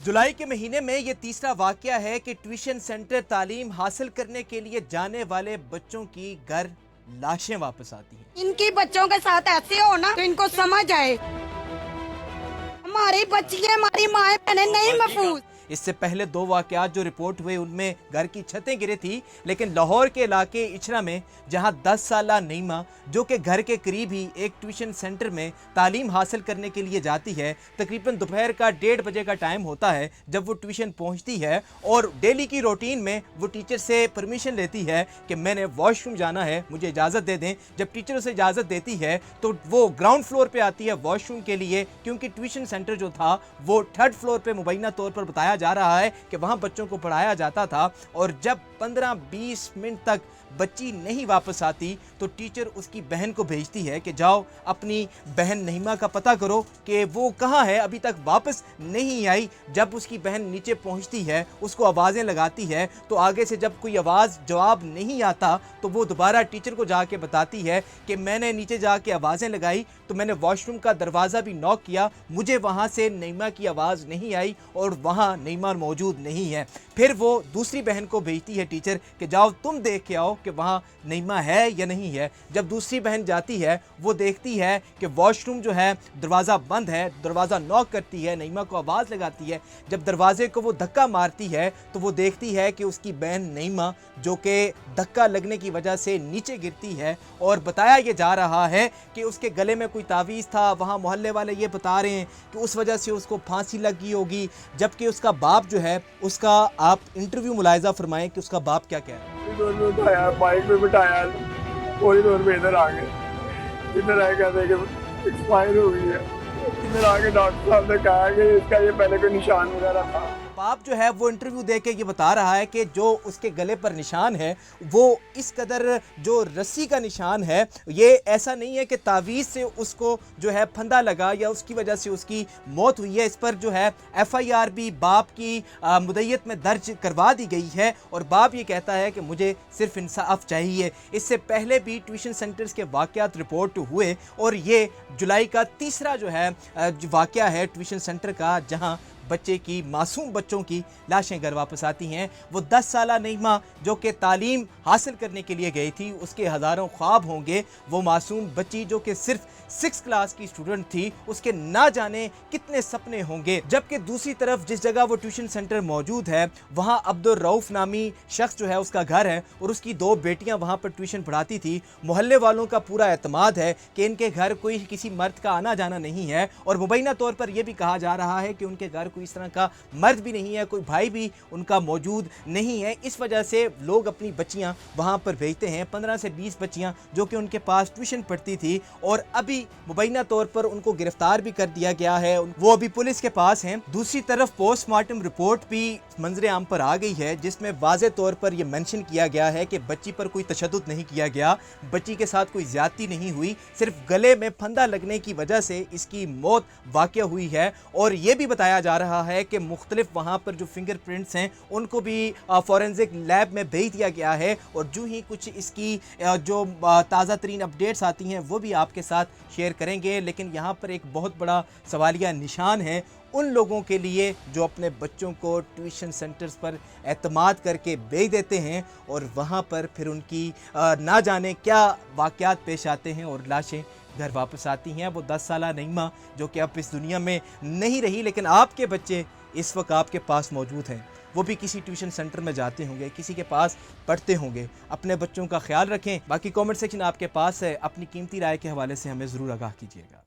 जुलाई के महीने में ये तीसरा वाकया है कि ट्यूशन सेंटर तालीम हासिल करने के लिए जाने वाले बच्चों की घर लाशें वापस आती हैं। इनकी बच्चों के साथ ऐसे हो ना तो इनको समझ आए हमारी बच्चियां हमारी माएं बहनें नहीं महफूज। इससे पहले दो वाकयात जो रिपोर्ट हुए उनमें घर की छतें गिरी थी, लेकिन लाहौर के इलाके इचरा में जहां 10 साला नईमा जो कि घर के करीब ही एक ट्यूशन सेंटर में तालीम हासिल करने के लिए जाती है, तकरीबन दोपहर का 1:30 बजे का टाइम होता है जब वो ट्यूशन पहुंचती है और डेली की रूटीन में वो टीचर से परमिशन लेती है कि मैंने वॉशरूम जाना है, मुझे इजाज़त दे दें। जब टीचर उसे इजाज़त देती है तो वो ग्राउंड फ्लोर पर आती है वॉशरूम के लिए, क्योंकि ट्यूशन सेंटर जो था वो 3rd फ्लोर पर मुबैना तौर पर बताया जा रहा है कि वहां बच्चों को पढ़ाया जाता था। और जब 15-20 मिनट तक बच्ची नहीं वापस आती तो टीचर उसकी बहन को भेजती है कि जाओ अपनी बहन नहीमा का पता करो कि वो कहाँ है, अभी तक वापस नहीं आई। जब उसकी बहन नीचे पहुंचती है, उसको आवाज़ें लगाती है तो आगे से जब कोई आवाज़ जवाब नहीं आता तो वो दोबारा टीचर को जाके बताती है कि मैंने नीचे जाके आवाज़ें लगाई तो मैंने वॉशरूम का दरवाज़ा भी नॉक किया, मुझे वहाँ से नईमा की आवाज़ नहीं आई और वहाँ नईमा मौजूद नहीं है। फिर वो दूसरी बहन को भेजती है टीचर कि जाओ तुम देख के आओ कि वहाँ नईमा है या नहीं है। जब दूसरी बहन जाती है वो देखती है कि वॉशरूम जो है दरवाज़ा बंद है, दरवाज़ा नॉक करती है, नईमा को आवाज़ लगाती है। जब दरवाजे को वो धक्का मारती है तो वो देखती है कि उसकी बहन नईमा जो कि धक्का लगने की वजह से नीचे गिरती है और बताया ये जा रहा है कि उसके गले में कोई तावीज़ था। वहाँ मोहल्ले वाले ये बता रहे हैं कि उस वजह से उसको फांसी लगी होगी, जबकि उसका बाप जो है उसका आप इंटरव्यू मुलाहिजा फरमाएं कि उसका बाप क्या कह रहा है। बाइक में बिठाया, थोड़ी देर में इधर आ गए। इधर आए कहते कि एक्सपायर हो गई है। इधर आके डॉक्टर साहब ने कहा कि इसका ये पहले कोई निशान वगैरह था। बाप जो है वो इंटरव्यू दे के ये बता रहा है कि जो उसके गले पर निशान है वो इस कदर जो रस्सी का निशान है, ये ऐसा नहीं है कि तावीज़ से उसको जो है फंदा लगा या उसकी वजह से उसकी मौत हुई है। इस पर जो है FIR भी बाप की मुद्दत में दर्ज करवा दी गई है और बाप ये कहता है कि मुझे सिर्फ इंसाफ चाहिए। इससे पहले भी ट्यूशन सेंटर्स के वाक़यात रिपोर्ट हुए और ये जुलाई का तीसरा जो है वाक़या है ट्यूशन सेंटर का, जहाँ बच्चे की मासूम बच्चों की लाशें घर वापस आती हैं। वो 10 साला नईमा जो कि तालीम हासिल करने के लिए गई थी, उसके हज़ारों ख्वाब होंगे। वो मासूम बच्ची जो कि सिर्फ 6th क्लास की स्टूडेंट थी, उसके ना जाने कितने सपने होंगे। जबकि दूसरी तरफ जिस जगह वो ट्यूशन सेंटर मौजूद है वहाँ अब्दुल रऊफ़ नामी शख्स जो है उसका घर है और उसकी 2 बेटियाँ वहाँ पर ट्यूशन पढ़ाती थी। मोहल्ले वालों का पूरा एतमाद है कि इनके घर कोई किसी मर्द का आना जाना नहीं है और मुबैना तौर पर यह भी कहा जा रहा है कि उनके घर इस तरह का मर्द भी नहीं है, कोई भाई भी उनका मौजूद नहीं है। इस वजह से लोग अपनी बच्चियां वहां पर भेजते हैं। 15 से 20 बच्चियां जो कि उनके पास ट्यूशन पढ़ती थी और अभी मुबैना तौर पर उनको गिरफ्तार भी कर दिया गया है, वो अभी पुलिस के पास हैं। दूसरी तरफ पोस्टमार्टम रिपोर्ट भी मंजरे आम पर आ गई है जिसमें वाज़े तौर पर यह मेंशन किया गया है कि बच्ची पर कोई तशद्दुद नहीं किया गया, बच्ची के साथ कोई ज्यादती नहीं हुई, सिर्फ गले में फंदा लगने की वजह से इसकी मौत वाक़या हुई है। और यह भी बताया जा रहा है कि मुख्तलिफ वहां पर जो फिंगरप्रिंट्स हैं उनको भी फॉरेंसिक लैब में भेज दिया गया है और जो ही कुछ इसकी जो ताज़ा तरीन अपडेट्स आती हैं वो भी आपके साथ शेयर करेंगे। लेकिन यहाँ पर एक बहुत बड़ा सवालिया निशान है उन लोगों के लिए जो अपने बच्चों को ट्यूशन सेंटर्स पर एतमाद करके भेज देते हैं और वहाँ पर फिर उनकी ना जाने क्या वाक़यात पेश आते हैं और लाशें घर वापस आती हैं। वो 10 साला नईमा जो कि अब इस दुनिया में नहीं रही, लेकिन आपके बच्चे इस वक्त आपके पास मौजूद हैं, वो भी किसी ट्यूशन सेंटर में जाते होंगे, किसी के पास पढ़ते होंगे। अपने बच्चों का ख्याल रखें। बाकी कमेंट सेक्शन आपके पास है, अपनी कीमती राय के हवाले से हमें ज़रूर आगाह कीजिएगा।